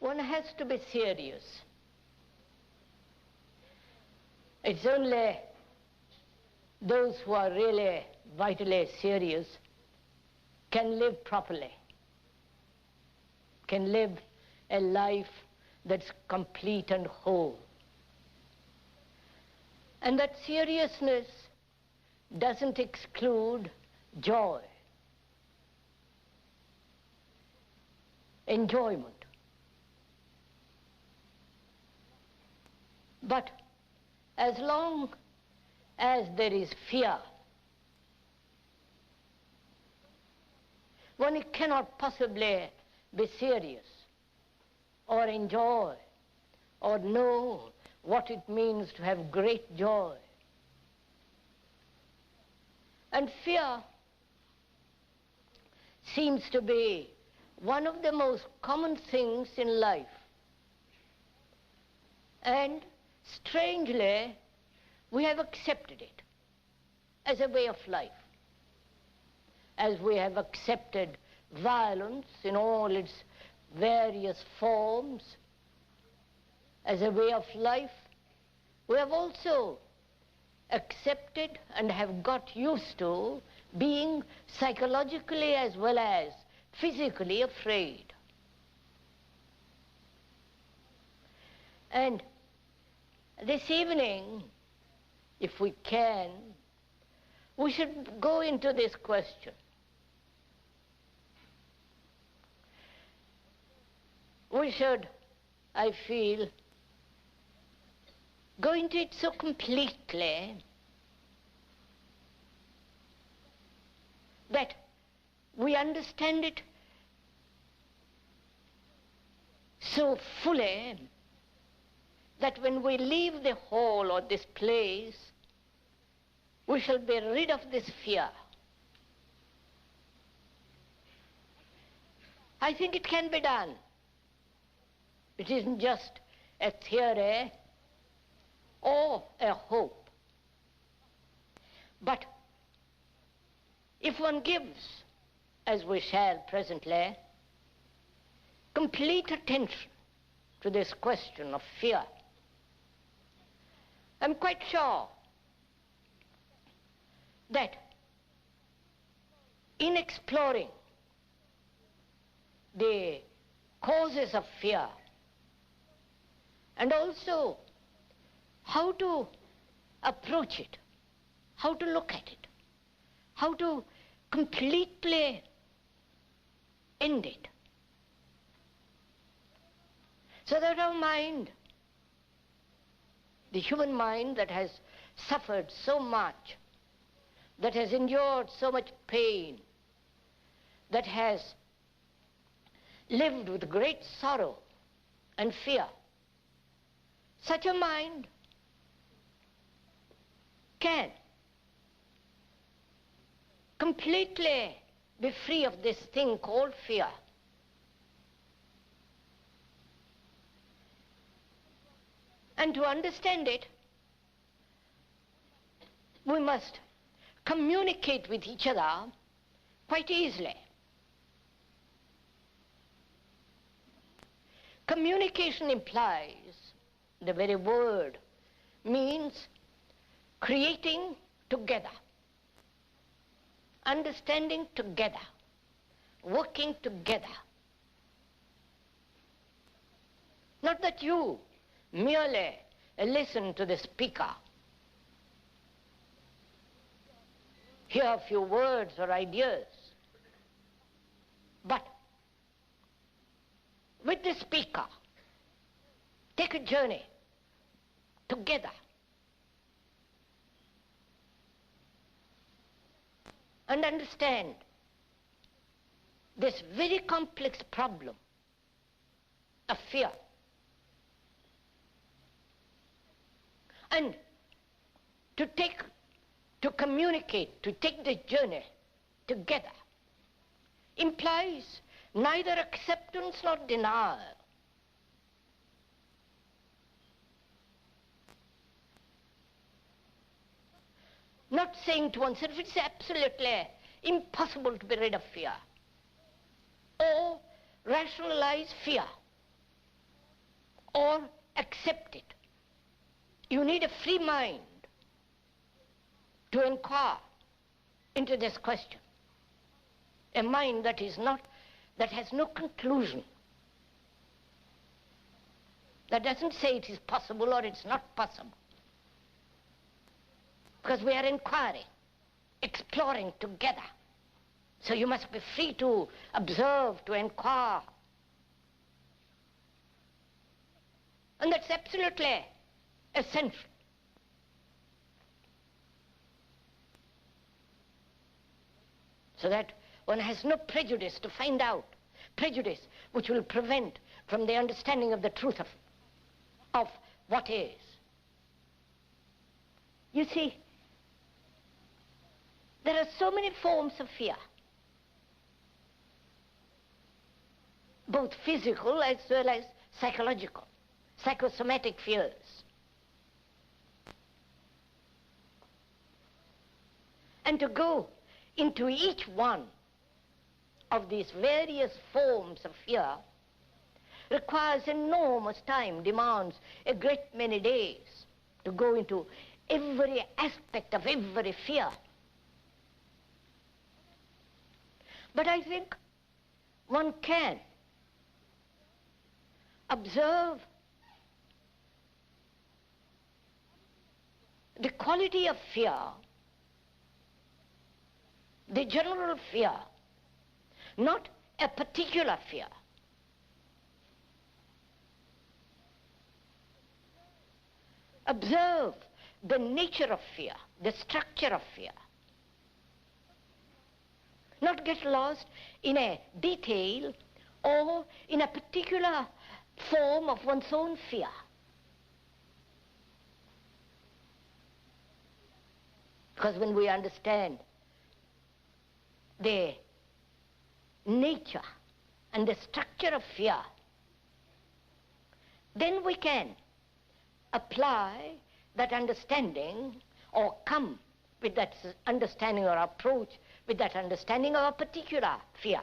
one has to be serious. It's only those who are really vitally serious can live properly, can live a life that's complete and whole. And that seriousness doesn't exclude joy, enjoyment. But as long as there is fear, one cannot possibly be serious or enjoy or know what it means to have great joy. And fear seems to be one of the most common things in life. And strangely, we have accepted it as a way of life, as we have accepted violence in all its various forms as a way of life. We have also accepted and have got used to being psychologically as well as physically afraid. And this evening, if we can, we should go into this question. We should, I feel, go into it so completely that we understand it so fully that when we leave the hall or this place, we shall be rid of this fear. I think it can be done. It isn't just a theory or a hope. But if one gives, as we shall presently, complete attention to this question of fear, I'm quite sure that in exploring the causes of fear and also how to approach it, how to look at it, how to completely end it, so that our mind, the human mind that has suffered so much, that has endured so much pain, that has lived with great sorrow and fear, such a mind can completely be free of this thing called fear. And to understand it, we must communicate with each other quite easily. Communication implies, the very word means creating together, understanding together, working together. Not that you merely listen to the speaker, hear a few words or ideas, but with the speaker, take a journey together and understand this very complex problem of fear. And to communicate, to take this journey together implies neither acceptance nor denial. Not saying to oneself it's absolutely impossible to be rid of fear, or rationalize fear or accept it. You need a free mind to inquire into this question. A mind that has no conclusion, that doesn't say it is possible or it's not possible. Because we are inquiring, exploring together. So you must be free to observe, to inquire. And that's absolutely essential. So that one has no prejudice to find out, prejudice which will prevent from the understanding of the truth of what is. You see, there are so many forms of fear, both physical as well as psychological, psychosomatic fears. And to go into each one of these various forms of fear requires enormous time, demands a great many days to go into every aspect of every fear. But I think one can observe the quality of fear, the general fear, not a particular fear. Observe the nature of fear, the structure of fear. Not get lost in a detail or in a particular form of one's own fear. Because when we understand the nature and the structure of fear, then we can apply that understanding or come with that understanding or approach with that understanding of a particular fear.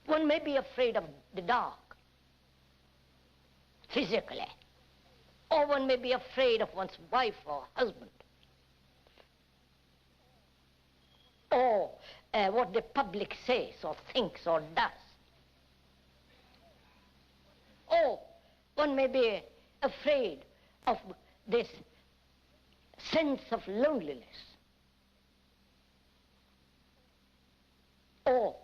One may be afraid of the dark, physically, or one may be afraid of one's wife or husband, or what the public says or thinks or does. Or one may be afraid of this sense of loneliness, or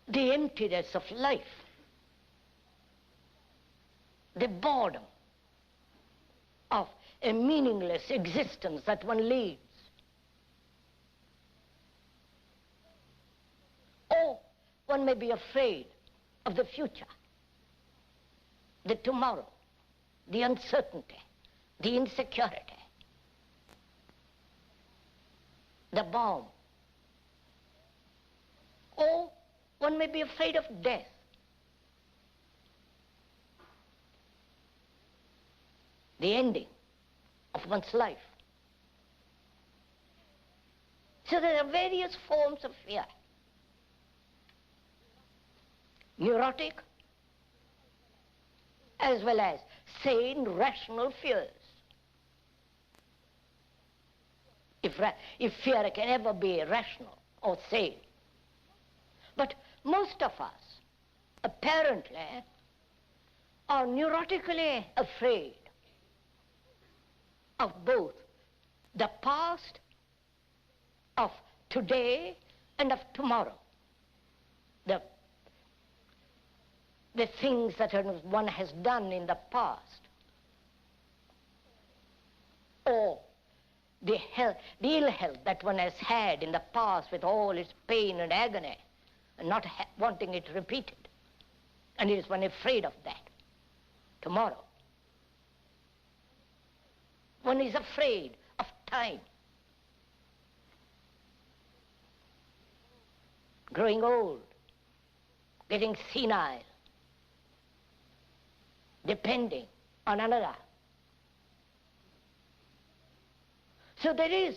the emptiness of life, the boredom of a meaningless existence that one leads. Or one may be afraid of the future, the tomorrow, the uncertainty, the insecurity, the bomb. Or one may be afraid of death. The ending of one's life. So there are various forms of fear. Neurotic as well as sane, rational fears. If fear can ever be rational or sane. But most of us, apparently, are neurotically afraid of both the past, of today, and of tomorrow. The things that one has done in the past, or the ill health that one has had in the past with all its pain and agony, and not wanting it repeated. And is one afraid of that tomorrow. One is afraid of time. Growing old, getting senile, depending on another. So there is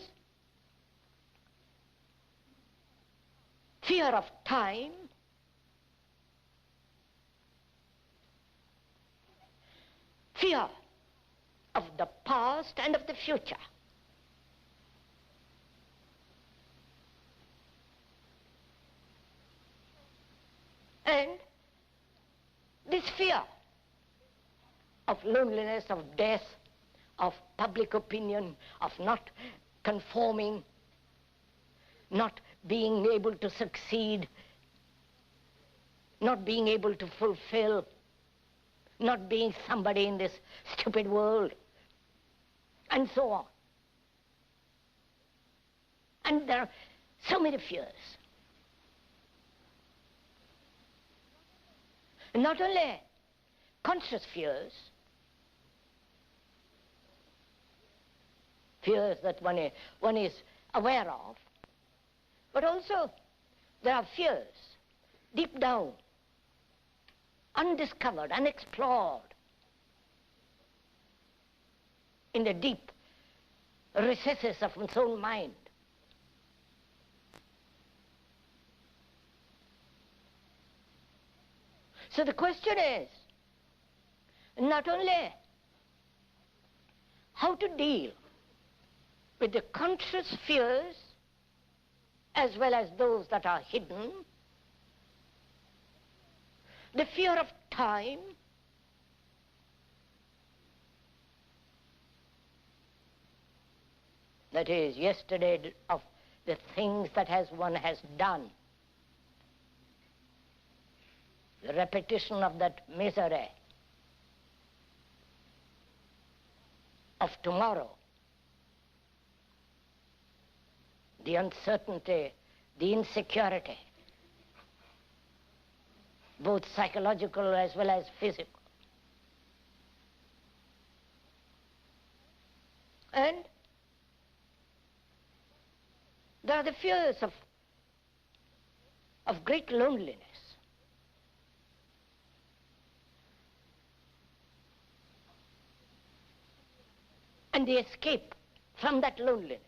fear of time fear of the past and of the future. And this fear of loneliness, of death, of public opinion, of not conforming, not being able to succeed, not being able to fulfill, not being somebody in this stupid world, and so on. And there are so many fears. Not only conscious fears, fears that one is aware of, but also there are fears deep down, undiscovered, unexplored, in the deep recesses of one's own mind. So the question is not only how to deal with the conscious fears as well as those that are hidden, the fear of time, that is, yesterday, of the things that one has done, the repetition of that misery of tomorrow, the uncertainty, the insecurity, both psychological as well as physical. And there are the fears of great loneliness. And the escape from that loneliness.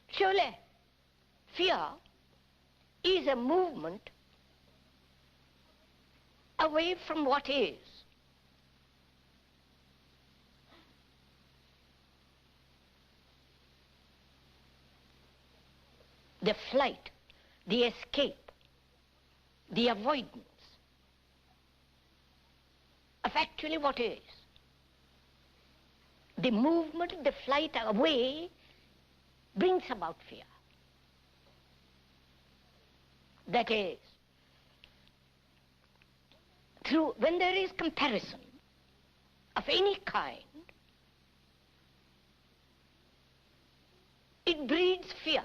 Surely, fear is a movement away from what is. The flight, the escape, the avoidance of actually what is. The movement, the flight away brings about fear. That is, when there is comparison of any kind, it breeds fear.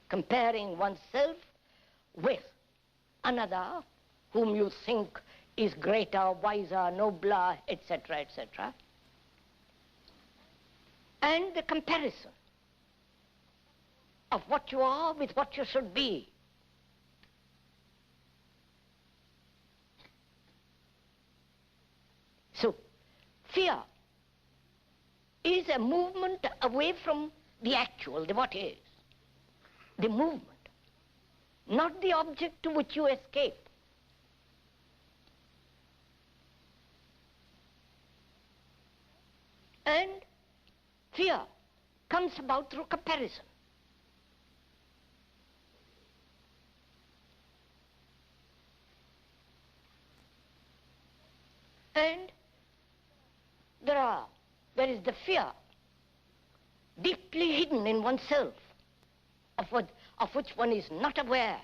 Comparing oneself with another whom you think is greater, wiser, nobler, etc., etc. And the comparison of what you are with what you should be. So, fear is a movement away from the actual, the what is. The movement, not the object to which you escape. And fear comes about through comparison. And there is the fear deeply hidden in oneself, of which one is not aware.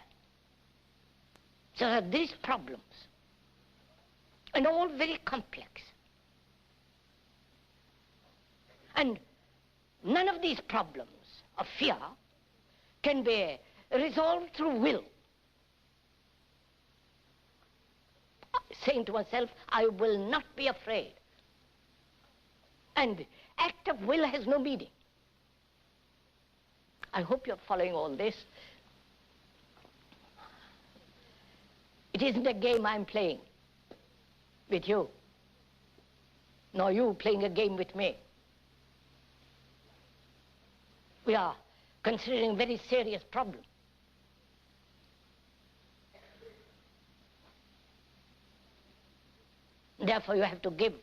So there are these problems, and all very complex. And none of these problems of fear can be resolved through will. Saying to oneself, I will not be afraid. And act of will has no meaning. I hope you're following all this. It isn't a game I'm playing with you, nor you playing a game with me. we are considering a very serious problem. Therefore, you have to give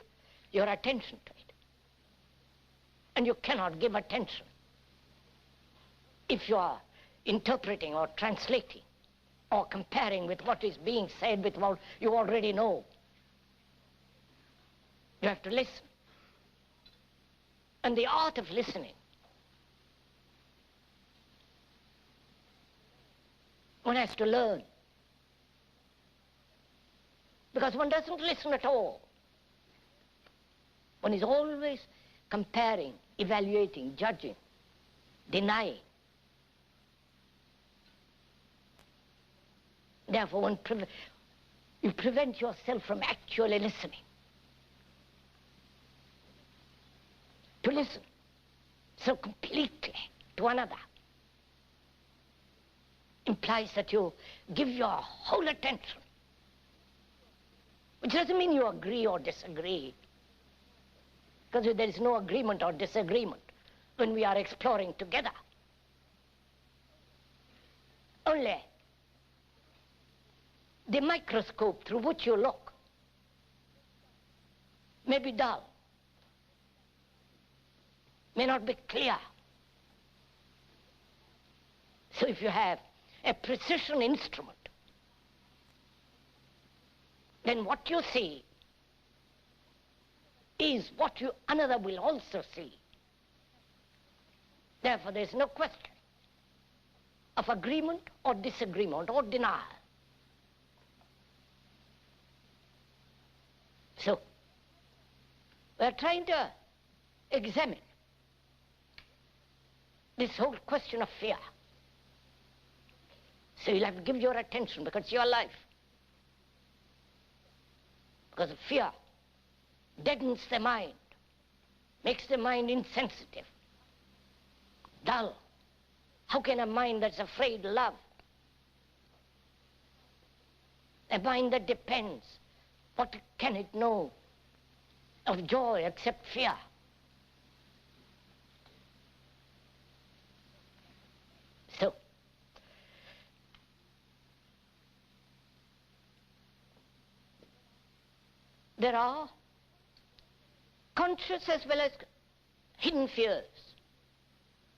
your attention to it. And you cannot give attention if you are interpreting or translating or comparing with what is being said with what you already know. You have to listen. And the art of listening, one has to learn. Because one doesn't listen at all. One is always comparing, evaluating, judging, denying. Therefore, you prevent yourself from actually listening. To listen so completely to another implies that you give your whole attention, which doesn't mean you agree or disagree, because there is no agreement or disagreement when we are exploring together. Only the microscope through which you look may be dull, may not be clear. So if you have a precision instrument, then what you see is what another will also see. Therefore, there is no question of agreement or disagreement or denial. So, we are trying to examine this whole question of fear. So you'll have to give your attention because it's your life. Because fear deadens the mind, makes the mind insensitive, dull. How can a mind that's afraid love? A mind that depends, what can it know of joy except fear? So, there are conscious as well as hidden fears.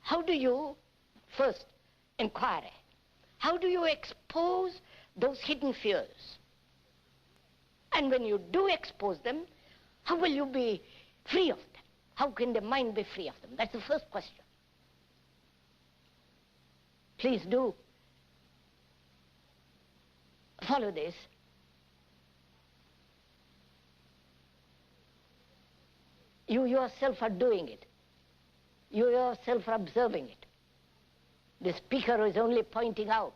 How do you, first inquiry, how do you expose those hidden fears? And when you do expose them, how will you be free of them? How can the mind be free of them? That's the first question. Please do follow this. You yourself are doing it. You yourself are observing it. The speaker is only pointing out.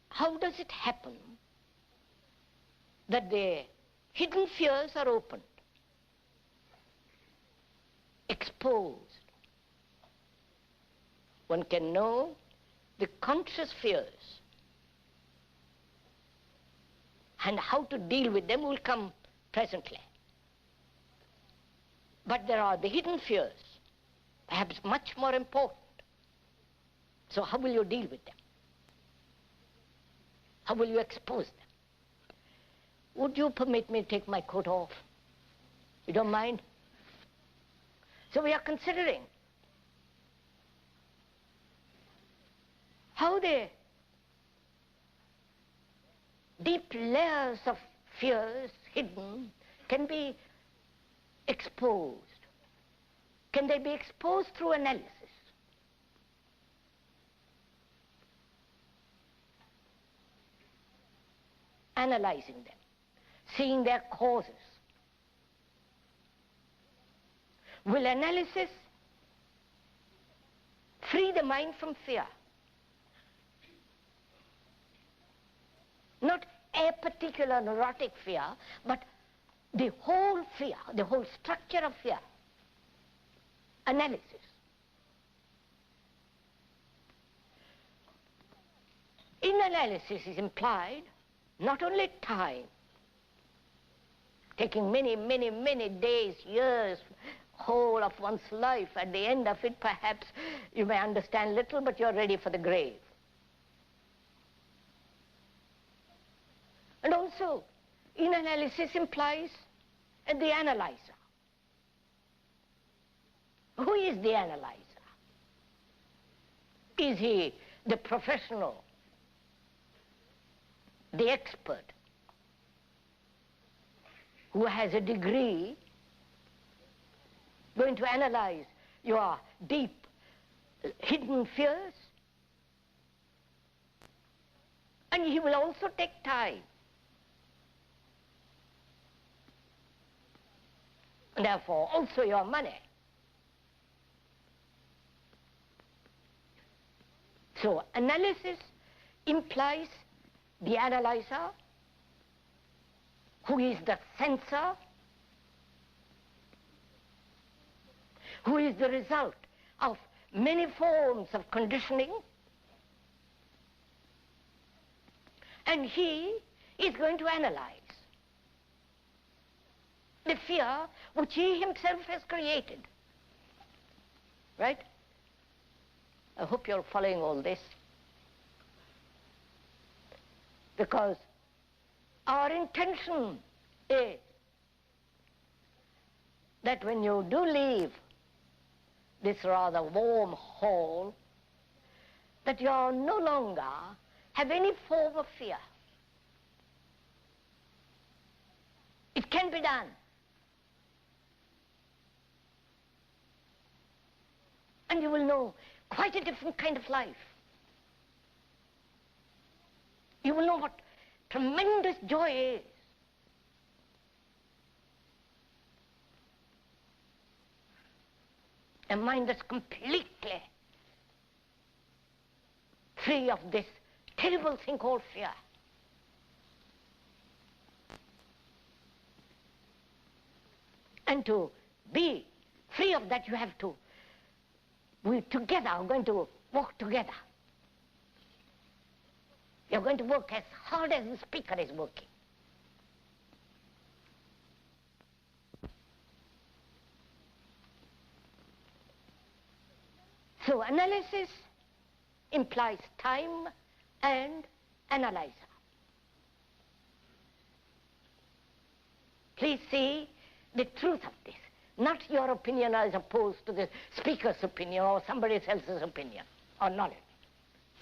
How does it happen that the hidden fears are opened, exposed? One can know the conscious fears, and how to deal with them will come presently. But there are the hidden fears, perhaps much more important. So how will you deal with them? How will you expose them? Would you permit me to take my coat off? You don't mind? So we are considering how the deep layers of fears hidden can be exposed. Can they be exposed through analysis? Analyzing them, seeing their causes. Will analysis free the mind from fear? Not a particular neurotic fear, but the whole fear, the whole structure of fear. Analysis. In analysis is implied not only time, taking many, many, many days, years, whole of one's life. At the end of it, perhaps you may understand little, but you're ready for the grave. And also, in-analysis implies the analyzer. Who is the analyzer? Is he the professional, the expert, who has a degree, going to analyze your deep, hidden fears? And he will also take time. And therefore, also your money. So, analysis implies the analyzer, who is the censor, who is the result of many forms of conditioning, and he is going to analyze the fear which he himself has created. Right? I hope you're following all this. Because our intention is that when you do leave this rather warm hall, that you no longer have any form of fear. It can be done. And you will know quite a different kind of life. You will know what tremendous joy is. A mind that's completely free of this terrible thing called fear. And to be free of that, you have to, we together are going to walk together. You're going to work as hard as the speaker is working. So analysis implies time and analyzer. Please see the truth of this, not your opinion as opposed to the speaker's opinion or somebody else's opinion or knowledge.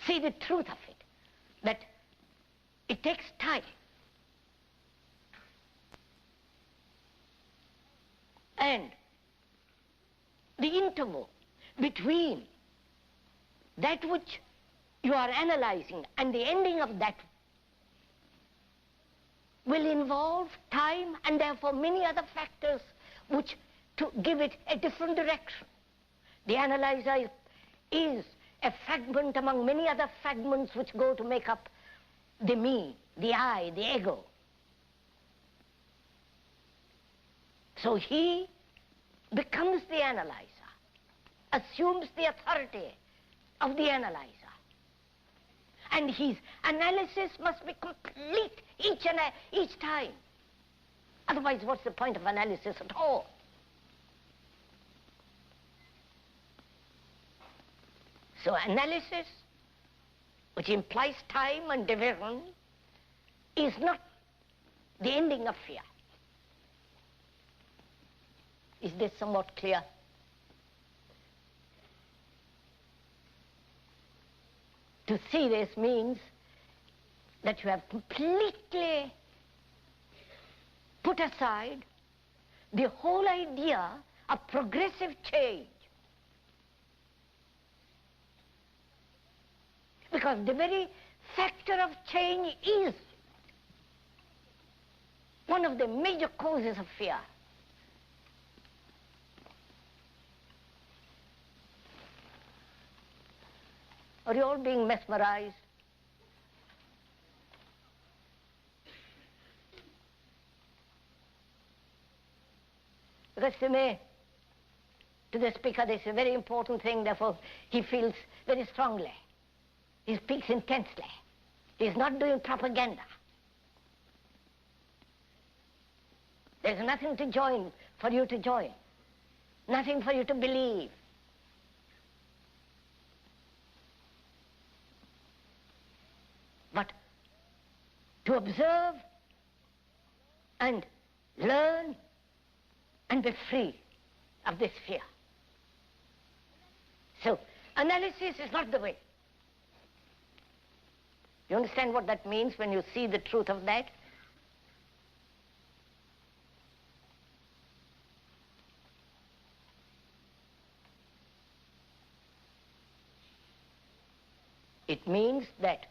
See the truth of it, that it takes time. And the interval between that which you are analyzing and the ending of that will involve time and therefore many other factors which to give it a different direction. The analyzer is a fragment among many other fragments which go to make up the me, the I, the ego. So he becomes the analyzer, assumes the authority of the analyzer. And his analysis must be complete each time. Otherwise, what's the point of analysis at all? So analysis, which implies time and division, is not the ending of fear. Is this somewhat clear? To see this means that you have completely put aside the whole idea of progressive change. Because the very factor of change is one of the major causes of fear. Are you all being mesmerized? Because to the speaker, this is a very important thing, therefore he feels very strongly. He speaks intensely. He is not doing propaganda. There's nothing to join for you to join, nothing for you to believe. But to observe and learn and be free of this fear. So, analysis is not the way. You understand what that means when you see the truth of that? It means that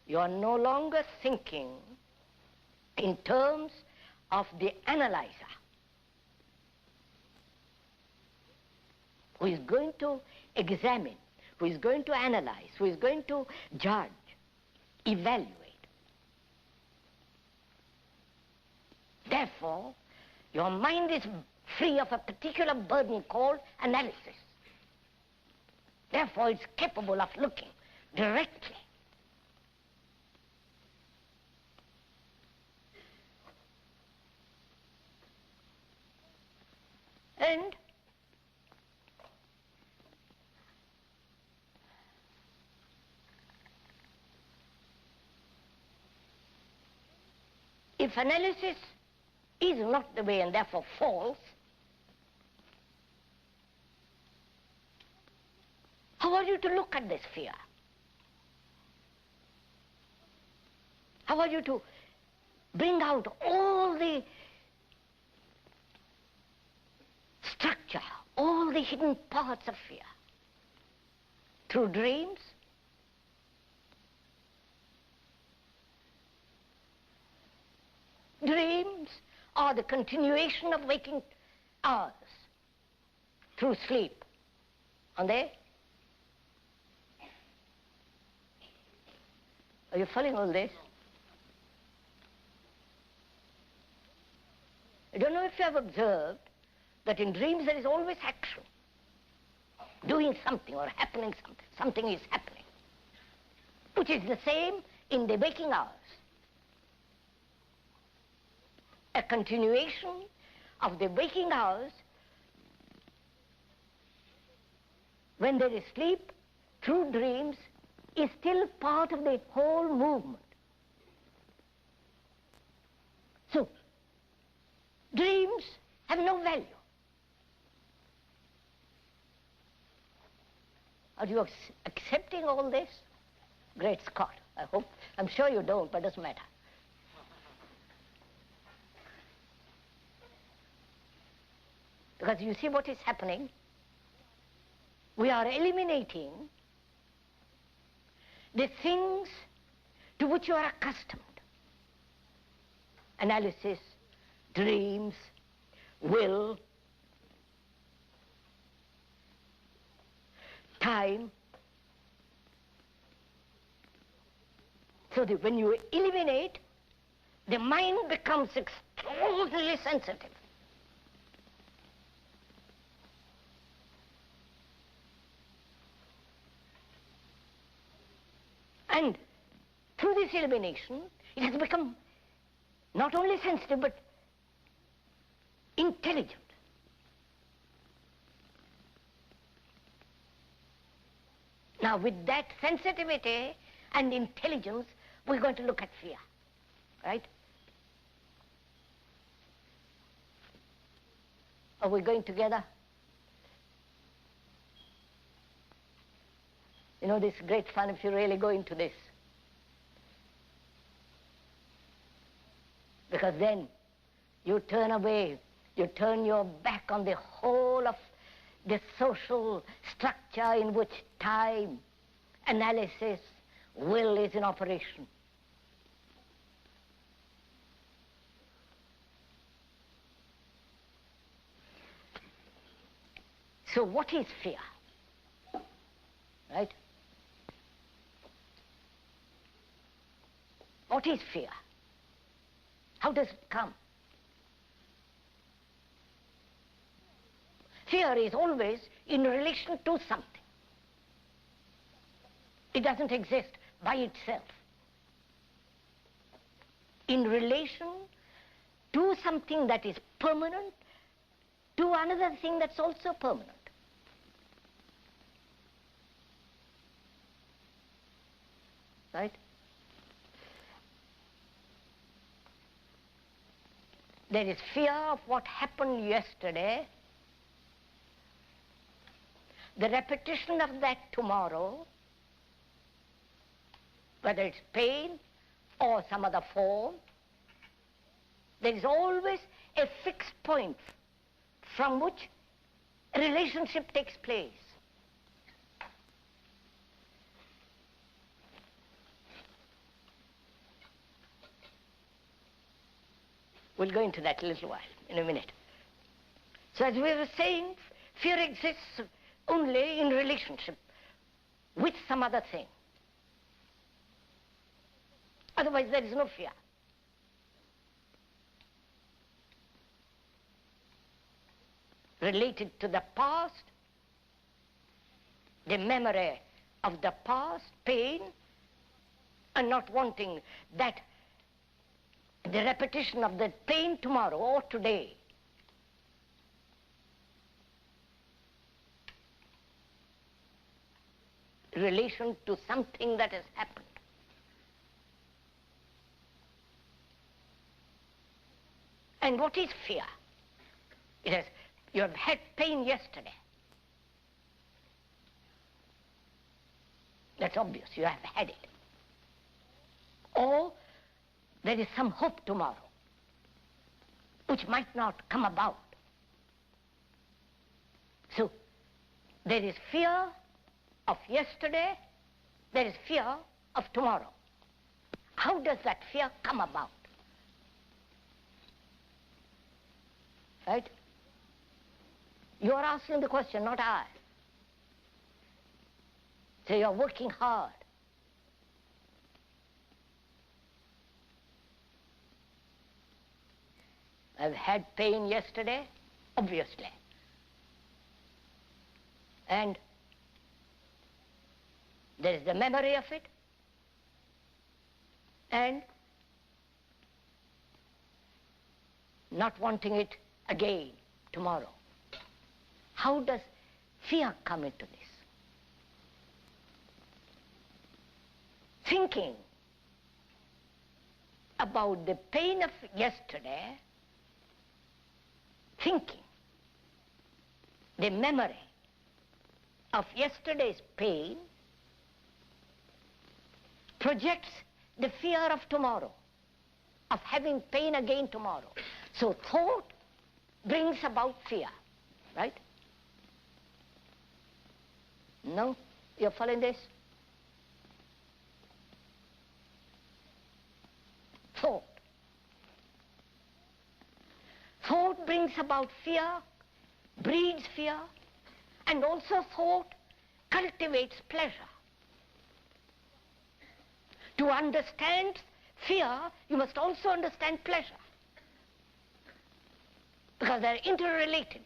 you are no longer thinking in terms of the analyzer who is going to examine, who is going to analyze, who is going to judge, evaluate. Therefore, your mind is free of a particular burden called analysis. Therefore, it's capable of looking directly. And if analysis is not the way and therefore false, how are you to look at this fear? How are you to bring out all the structure, all the hidden parts of fear? Through dreams? Dreams are the continuation of waking hours through sleep, aren't they? Are you following all this? I don't know if you have observed that in dreams there is always action, doing something or happening something. Something is happening, which is the same in the waking hours. A continuation of the waking hours when there is sleep through dreams is still part of the whole movement. So, dreams have no value. Are you accepting all this? Great Scott, I hope. I'm sure you don't, but it doesn't matter. Because you see what is happening? We are eliminating the things to which you are accustomed. Analysis, dreams, will, time. So that when you eliminate, the mind becomes extraordinarily sensitive. And through this elimination, it has become not only sensitive, but intelligent. Now, with that sensitivity and intelligence, we're going to look at fear, right? Are we going together? You know, this is great fun if you really go into this. Because then you turn away, you turn your back on the whole of the social structure in which time, analysis, will is in operation. So what is fear? Right? What is fear? How does it come? Fear is always in relation to something. It doesn't exist by itself. In relation do something that is permanent, do another thing that's also permanent. Right? There is fear of what happened yesterday, the repetition of that tomorrow, whether it's pain or some other form. There is always a fixed point from which a relationship takes place. We'll go into that a little while, in a minute. So as we were saying, fear exists only in relationship with some other thing. Otherwise there is no fear. Related to the past, the memory of the past, pain, and not wanting that the repetition of the pain tomorrow or today. Relation to something that has happened. And what is fear? It is, you have had pain yesterday. That's obvious, you have had it. Or there is some hope tomorrow, which might not come about. So, there is fear of yesterday, there is fear of tomorrow. How does that fear come about? Right? You are asking the question, not I. So you are working hard. I've had pain yesterday, obviously. And there is the memory of it, and not wanting it again tomorrow. How does fear come into this? Thinking about the pain of yesterday, thinking the memory of yesterday's pain projects the fear of tomorrow, of having pain again tomorrow. So thought brings about fear, right? No? You're following this? Thought. Thought brings about fear, breeds fear, and also thought cultivates pleasure. To understand fear, you must also understand pleasure, because they're interrelated.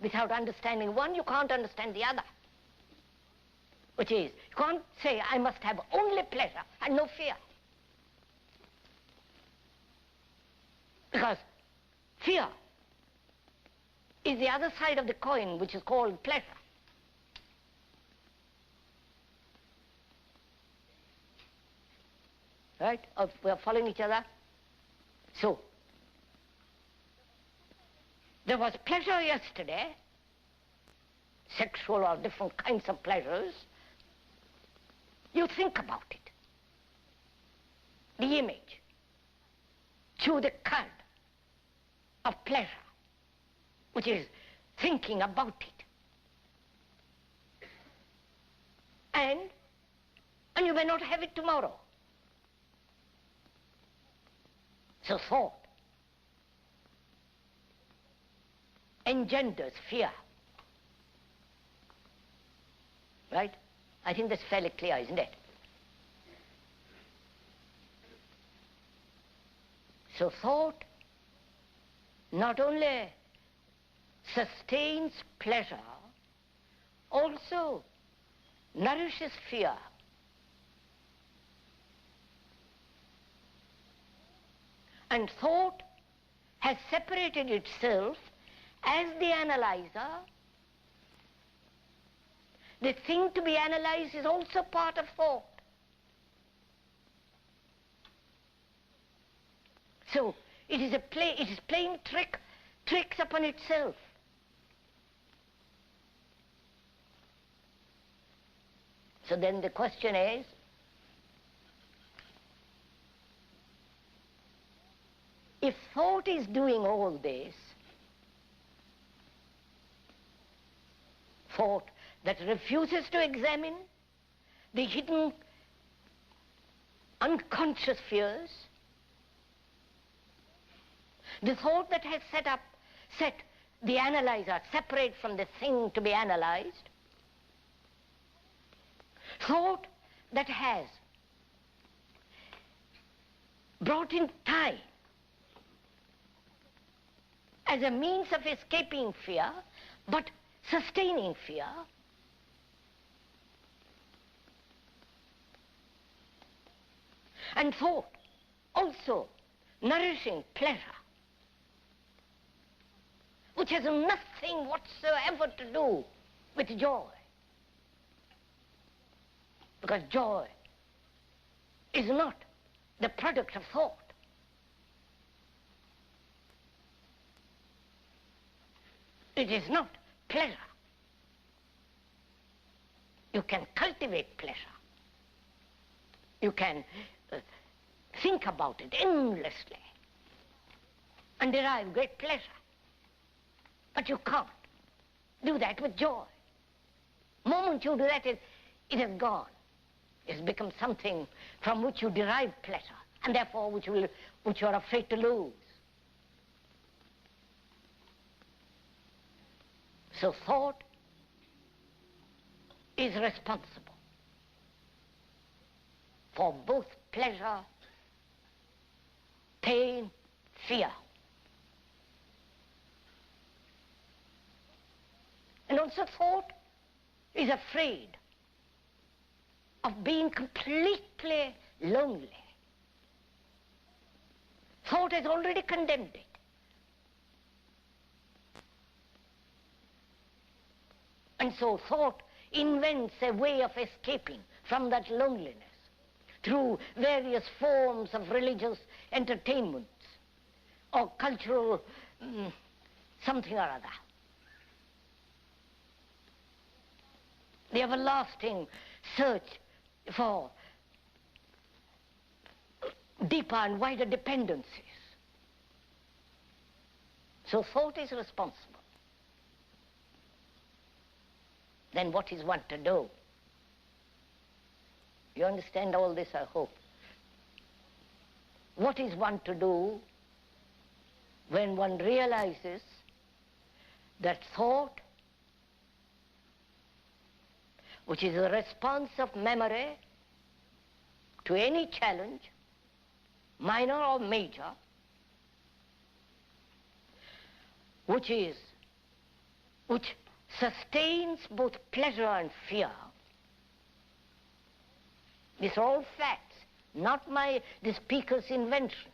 Without understanding one, you can't understand the other. Which is, you can't say, I must have only pleasure and no fear. Because fear is the other side of the coin, which is called pleasure. Right? We are following each other? So, there was pleasure yesterday, sexual or different kinds of pleasures. You think about it. The image. Chew the cud of pleasure, which is thinking about it. And you may not have it tomorrow. So thought engenders fear. Right? I think that's fairly clear, isn't it? So thought not only sustains pleasure, also nourishes fear. And thought has separated itself as the analyzer. The thing to be analyzed is also part of thought. So it is playing tricks upon itself. So then the question is, if thought is doing all this, thought that refuses to examine the hidden unconscious fears, the thought that has set the analyzer separate from the thing to be analyzed, thought that has brought in time as a means of escaping fear, but sustaining fear, and thought also nourishing pleasure, which has nothing whatsoever to do with joy. Because joy is not the product of thought. It is not pleasure. You can cultivate pleasure. You can think about it endlessly and derive great pleasure. But you can't do that with joy. The moment you do that, it has gone. It's become something from which you derive pleasure, and therefore which you are afraid to lose. So thought is responsible for both pleasure, pain, fear. And also thought is afraid of being completely lonely. Thought has already condemned it. And so thought invents a way of escaping from that loneliness through various forms of religious entertainments or cultural something or other. The everlasting search for deeper and wider dependencies. So thought is responsible. Then what is one to do? You understand all this, I hope. What is one to do when one realizes that thought, which is a response of memory to any challenge, minor or major, which sustains both pleasure and fear. These are all facts, not the speaker's invention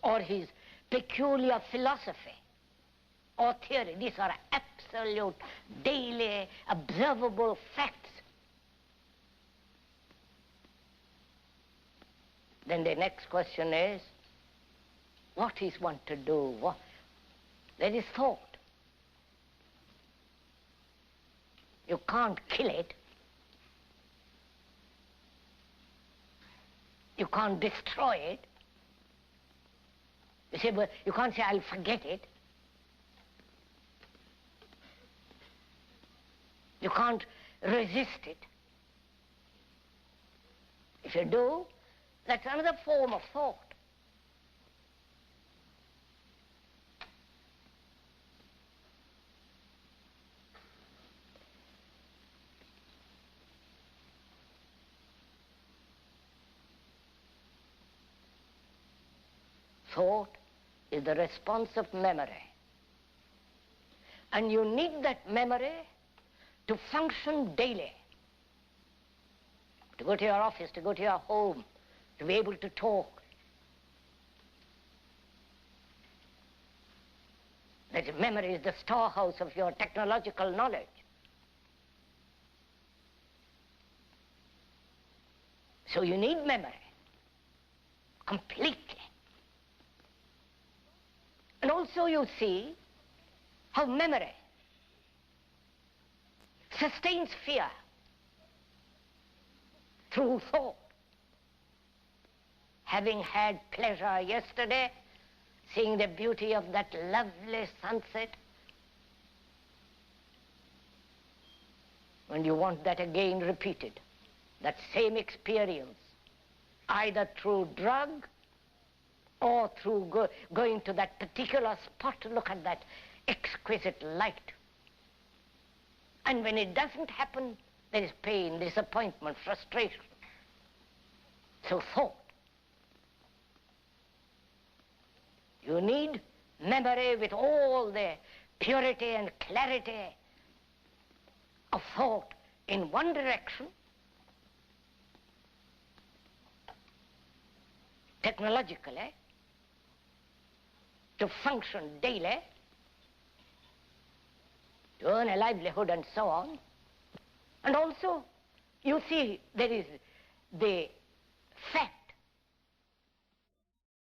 or his peculiar philosophy or theory. These are absolute, daily, observable facts. Then the next question is, what is one to do? That is thought. You can't kill it. You can't destroy it. You say, well, you can't say, I'll forget it. You can't resist it. If you do, that's another form of thought. Thought is the response of memory. And you need that memory to function daily. To go to your office, to go to your home, to be able to talk. memory is the storehouse of your technological knowledge. So you need memory, completely. And also you see how memory sustains fear through thought. Having had pleasure yesterday, seeing the beauty of that lovely sunset, and you want that again repeated, that same experience, either through drug or through going to that particular spot to look at that exquisite light. And when it doesn't happen, there is pain, disappointment, frustration. So thought. You need memory with all the purity and clarity of thought in one direction, technologically, to function daily, to earn a livelihood and so on. And also, you see, there is the fact